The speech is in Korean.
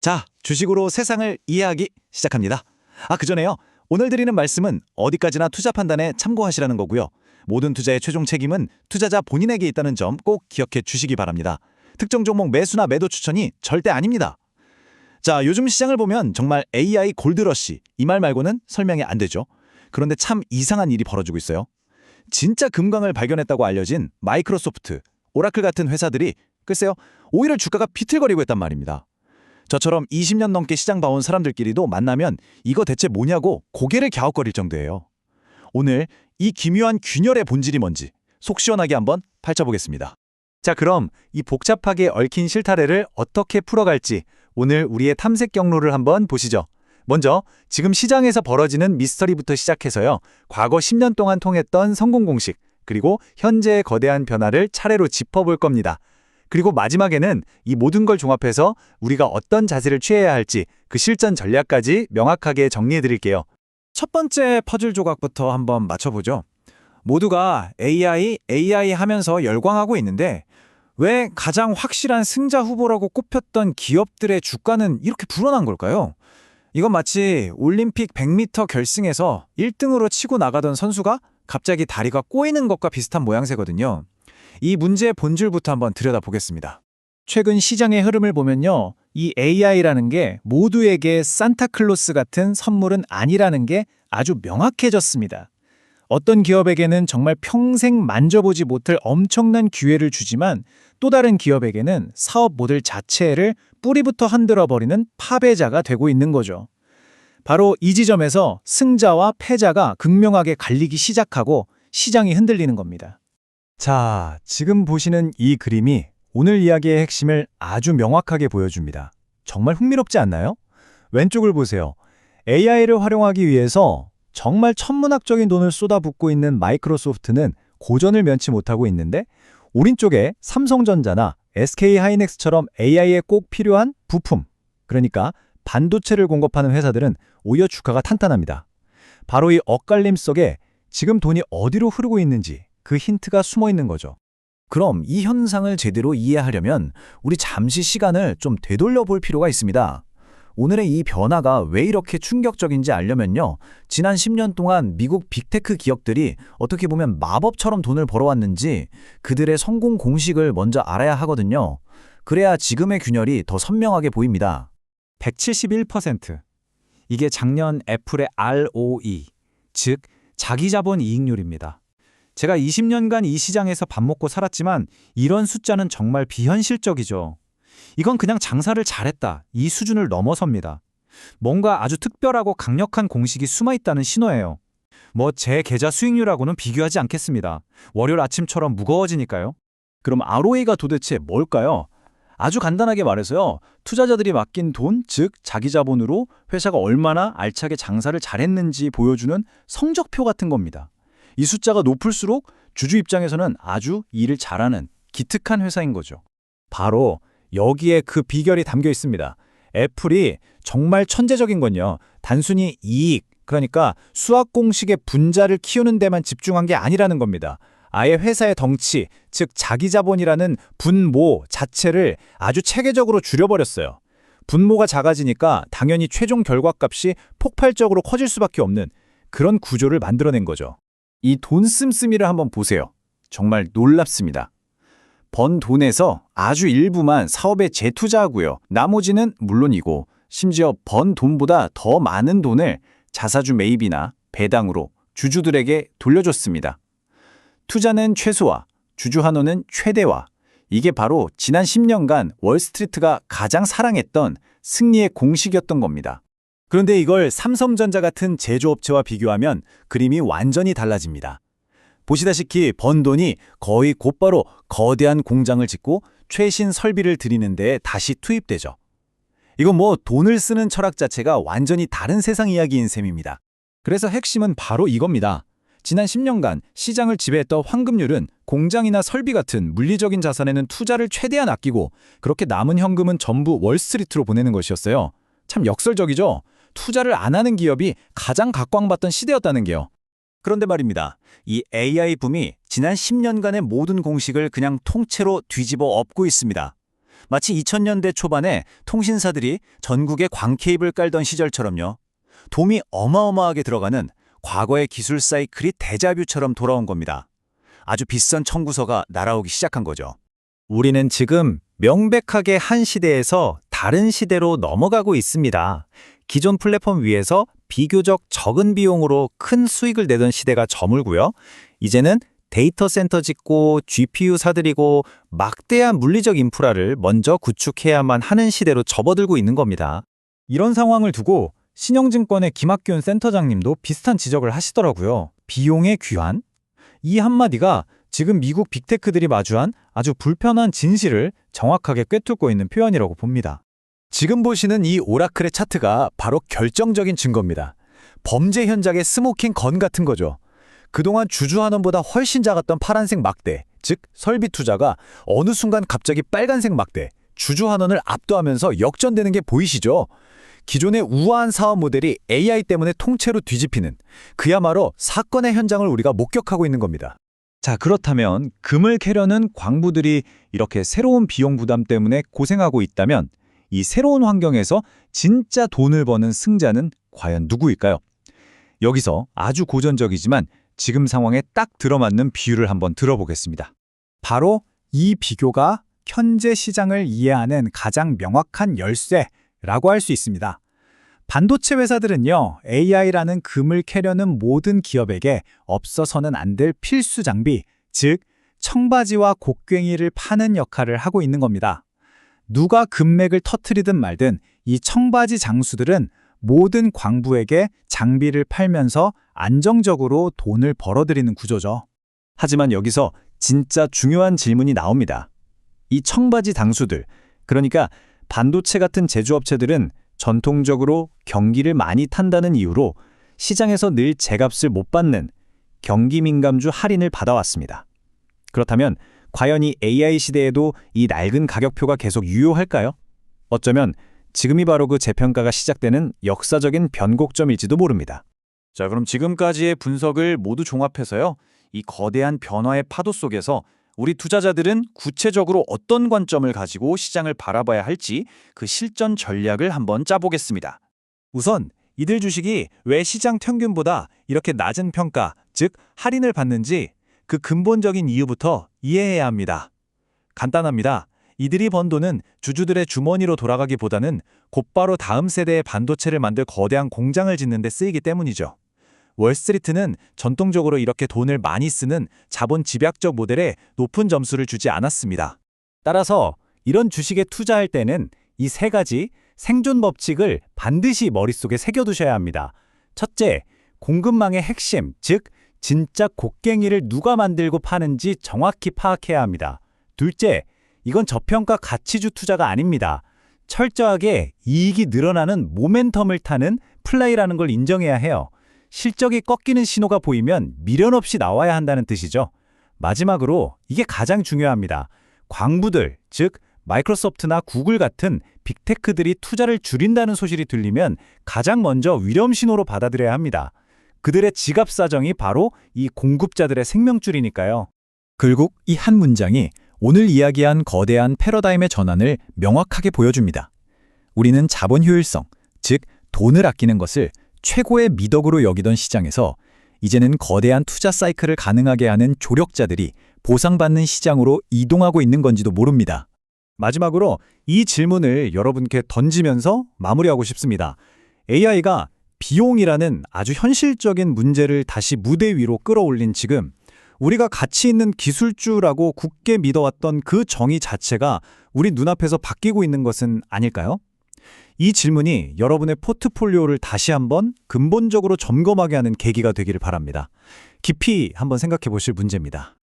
자, 주식으로 세상을 이해하기 시작합니다. 그전에요. 오늘 드리는 말씀은 어디까지나 투자 판단에 참고하시라는 거고요. 모든 투자의 최종 책임은 투자자 본인에게 있다는 점 꼭 기억해 주시기 바랍니다. 특정 종목 매수나 매도 추천이 절대 아닙니다. 자, 요즘 시장을 보면 정말 AI 골드러시, 이 말 말고는 설명이 안 되죠. 그런데 참 이상한 일이 벌어지고 있어요. 진짜 금광을 발견했다고 알려진 마이크로소프트, 오라클 같은 회사들이 글쎄요, 오히려 주가가 비틀거리고 있단 말입니다. 저처럼 20년 넘게 시장 봐온 사람들끼리도 만나면 이거 대체 뭐냐고 고개를 갸웃거릴 정도예요. 오늘 이 기묘한 균열의 본질이 뭔지 속 시원하게 한번 파헤쳐보겠습니다. 자, 그럼 이 복잡하게 얽힌 실타래를 어떻게 풀어갈지 오늘 우리의 탐색 경로를 한번 보시죠. 먼저 지금 시장에서 벌어지는 미스터리부터 시작해서요. 과거 10년 동안 통했던 성공 공식, 그리고 현재의 거대한 변화를 차례로 짚어볼 겁니다. 그리고 마지막에는 이 모든 걸 종합해서 우리가 어떤 자세를 취해야 할지 그 실전 전략까지 명확하게 정리해드릴게요. 첫 번째 퍼즐 조각부터 한번 맞춰보죠. 모두가 AI 하면서 열광하고 있는데 왜 가장 확실한 승자 후보라고 꼽혔던 기업들의 주가는 이렇게 불어난 걸까요? 이건 마치 올림픽 100m 결승에서 1등으로 치고 나가던 선수가 갑자기 다리가 꼬이는 것과 비슷한 모양새거든요. 이 문제의 본질부터 한번 들여다보겠습니다. 최근 시장의 흐름을 보면요. 이 AI라는 게 모두에게 산타클로스 같은 선물은 아니라는 게 아주 명확해졌습니다. 어떤 기업에게는 정말 평생 만져보지 못할 엄청난 기회를 주지만 또 다른 기업에게는 사업 모델 자체를 뿌리부터 흔들어버리는 파배자가 되고 있는 거죠. 바로 이 지점에서 승자와 패자가 극명하게 갈리기 시작하고 시장이 흔들리는 겁니다. 자, 지금 보시는 이 그림이 오늘 이야기의 핵심을 아주 명확하게 보여줍니다. 정말 흥미롭지 않나요? 왼쪽을 보세요. AI를 활용하기 위해서 정말 천문학적인 돈을 쏟아붓고 있는 마이크로소프트는 고전을 면치 못하고 있는데 오른쪽에 삼성전자나 SK하이닉스처럼 AI에 꼭 필요한 부품, 그러니까 반도체를 공급하는 회사들은 오히려 주가가 탄탄합니다. 바로 이 엇갈림 속에 지금 돈이 어디로 흐르고 있는지 그 힌트가 숨어 있는 거죠. 그럼 이 현상을 제대로 이해하려면 우리 잠시 시간을 좀 되돌려 볼 필요가 있습니다. 오늘의 이 변화가 왜 이렇게 충격적인지 알려면요. 지난 10년 동안 미국 빅테크 기업들이 어떻게 보면 마법처럼 돈을 벌어왔는지 그들의 성공 공식을 먼저 알아야 하거든요. 그래야 지금의 균열이 더 선명하게 보입니다. 171%. 이게 작년 애플의 ROE, 즉 자기자본 이익률입니다. 제가 20년간 이 시장에서 밥 먹고 살았지만 이런 숫자는 정말 비현실적이죠. 이건 그냥 장사를 잘했다, 이 수준을 넘어섭니다. 뭔가 아주 특별하고 강력한 공식이 숨어있다는 신호예요. 제 계좌 수익률하고는 비교하지 않겠습니다. 월요일 아침처럼 무거워지니까요. 그럼 ROA가 도대체 뭘까요? 아주 간단하게 말해서요. 투자자들이 맡긴 돈, 즉 자기 자본으로 회사가 얼마나 알차게 장사를 잘했는지 보여주는 성적표 같은 겁니다. 이 숫자가 높을수록 주주 입장에서는 아주 일을 잘하는 기특한 회사인 거죠. 바로 여기에 그 비결이 담겨 있습니다. 애플이 정말 천재적인 건요. 단순히 이익, 그러니까 수학 공식의 분자를 키우는 데만 집중한 게 아니라는 겁니다. 아예 회사의 덩치, 즉 자기 자본이라는 분모 자체를 아주 체계적으로 줄여버렸어요. 분모가 작아지니까 당연히 최종 결과값이 폭발적으로 커질 수밖에 없는 그런 구조를 만들어낸 거죠. 이 돈 씀씀이를 한번 보세요. 정말 놀랍습니다. 번 돈에서 아주 일부만 사업에 재투자하고요. 나머지는 물론이고 심지어 번 돈보다 더 많은 돈을 자사주 매입이나 배당으로 주주들에게 돌려줬습니다. 투자는 최소화, 주주 환원은 최대화. 이게 바로 지난 10년간 월스트리트가 가장 사랑했던 승리의 공식이었던 겁니다. 그런데 이걸 삼성전자 같은 제조업체와 비교하면 그림이 완전히 달라집니다. 보시다시피 번 돈이 거의 곧바로 거대한 공장을 짓고 최신 설비를 들이는 데 다시 투입되죠. 이건 돈을 쓰는 철학 자체가 완전히 다른 세상 이야기인 셈입니다. 그래서 핵심은 바로 이겁니다. 지난 10년간 시장을 지배했던 황금률은 공장이나 설비 같은 물리적인 자산에는 투자를 최대한 아끼고 그렇게 남은 현금은 전부 월스트리트로 보내는 것이었어요. 참 역설적이죠? 투자를 안 하는 기업이 가장 각광받던 시대였다는 게요. 그런데 말입니다. 이 AI 붐이 지난 10년간의 모든 공식을 그냥 통째로 뒤집어 엎고 있습니다. 마치 2000년대 초반에 통신사들이 전국에 광 케이블 깔던 시절처럼요. 돈이 어마어마하게 들어가는 과거의 기술 사이클이 데자뷰처럼 돌아온 겁니다. 아주 비싼 청구서가 날아오기 시작한 거죠. 우리는 지금 명백하게 한 시대에서 다른 시대로 넘어가고 있습니다. 기존 플랫폼 위에서 비교적 적은 비용으로 큰 수익을 내던 시대가 저물고요. 이제는 데이터 센터 짓고 GPU 사들이고 막대한 물리적 인프라를 먼저 구축해야만 하는 시대로 접어들고 있는 겁니다. 이런 상황을 두고 신영증권의 김학균 센터장님도 비슷한 지적을 하시더라고요. 비용의 귀환? 이 한마디가 지금 미국 빅테크들이 마주한 아주 불편한 진실을 정확하게 꿰뚫고 있는 표현이라고 봅니다. 지금 보시는 이 오라클의 차트가 바로 결정적인 증거입니다. 범죄 현장의 스모킹 건 같은 거죠. 그동안 주주환원보다 훨씬 작았던 파란색 막대, 즉 설비 투자가 어느 순간 갑자기 빨간색 막대, 주주환원을 압도하면서 역전되는 게 보이시죠? 기존의 우아한 사업 모델이 AI 때문에 통째로 뒤집히는 그야말로 사건의 현장을 우리가 목격하고 있는 겁니다. 자, 그렇다면 금을 캐려는 광부들이 이렇게 새로운 비용 부담 때문에 고생하고 있다면 이 새로운 환경에서 진짜 돈을 버는 승자는 과연 누구일까요? 여기서 아주 고전적이지만 지금 상황에 딱 들어맞는 비유를 한번 들어보겠습니다. 바로 이 비교가 현재 시장을 이해하는 가장 명확한 열쇠라고 할 수 있습니다. 반도체 회사들은요, AI라는 금을 캐려는 모든 기업에게 없어서는 안 될 필수 장비, 즉 청바지와 곡괭이를 파는 역할을 하고 있는 겁니다. 누가 금맥을 터트리든 말든 이 청바지 장수들은 모든 광부에게 장비를 팔면서 안정적으로 돈을 벌어들이는 구조죠. 하지만 여기서 진짜 중요한 질문이 나옵니다. 이 청바지 장수들, 그러니까 반도체 같은 제조업체들은 전통적으로 경기를 많이 탄다는 이유로 시장에서 늘 제값을 못 받는 경기 민감주 할인을 받아왔습니다. 그렇다면 과연 이 AI 시대에도 이 낡은 가격표가 계속 유효할까요? 어쩌면 지금이 바로 그 재평가가 시작되는 역사적인 변곡점일지도 모릅니다. 자, 그럼 지금까지의 분석을 모두 종합해서요. 이 거대한 변화의 파도 속에서 우리 투자자들은 구체적으로 어떤 관점을 가지고 시장을 바라봐야 할지 그 실전 전략을 한번 짜보겠습니다. 우선 이들 주식이 왜 시장 평균보다 이렇게 낮은 평가, 즉 할인을 받는지 그 근본적인 이유부터 이해해야 합니다. 간단합니다. 이들이 번 돈은 주주들의 주머니로 돌아가기보다는 곧바로 다음 세대의 반도체를 만들 거대한 공장을 짓는 데 쓰이기 때문이죠. 월스트리트는 전통적으로 이렇게 돈을 많이 쓰는 자본 집약적 모델에 높은 점수를 주지 않았습니다. 따라서 이런 주식에 투자할 때는 이 세 가지 생존 법칙을 반드시 머릿속에 새겨두셔야 합니다. 첫째, 공급망의 핵심, 즉 진짜 곡괭이를 누가 만들고 파는지 정확히 파악해야 합니다. 둘째, 이건 저평가 가치주 투자가 아닙니다. 철저하게 이익이 늘어나는 모멘텀을 타는 플레이라는 걸 인정해야 해요. 실적이 꺾이는 신호가 보이면 미련 없이 나와야 한다는 뜻이죠. 마지막으로 이게 가장 중요합니다. 광부들, 즉 마이크로소프트나 구글 같은 빅테크들이 투자를 줄인다는 소식이 들리면 가장 먼저 위험 신호로 받아들여야 합니다. 그들의 지갑 사정이 바로 이 공급자들의 생명줄이니까요. 결국 이 한 문장이 오늘 이야기한 거대한 패러다임의 전환을 명확하게 보여줍니다. 우리는 자본 효율성, 즉 돈을 아끼는 것을 최고의 미덕으로 여기던 시장에서 이제는 거대한 투자 사이클을 가능하게 하는 조력자들이 보상받는 시장으로 이동하고 있는 건지도 모릅니다. 마지막으로 이 질문을 여러분께 던지면서 마무리하고 싶습니다. AI가 비용이라는 아주 현실적인 문제를 다시 무대 위로 끌어올린 지금 우리가 가치 있는 기술주라고 굳게 믿어왔던 그 정의 자체가 우리 눈앞에서 바뀌고 있는 것은 아닐까요? 이 질문이 여러분의 포트폴리오를 다시 한번 근본적으로 점검하게 하는 계기가 되기를 바랍니다. 깊이 한번 생각해 보실 문제입니다.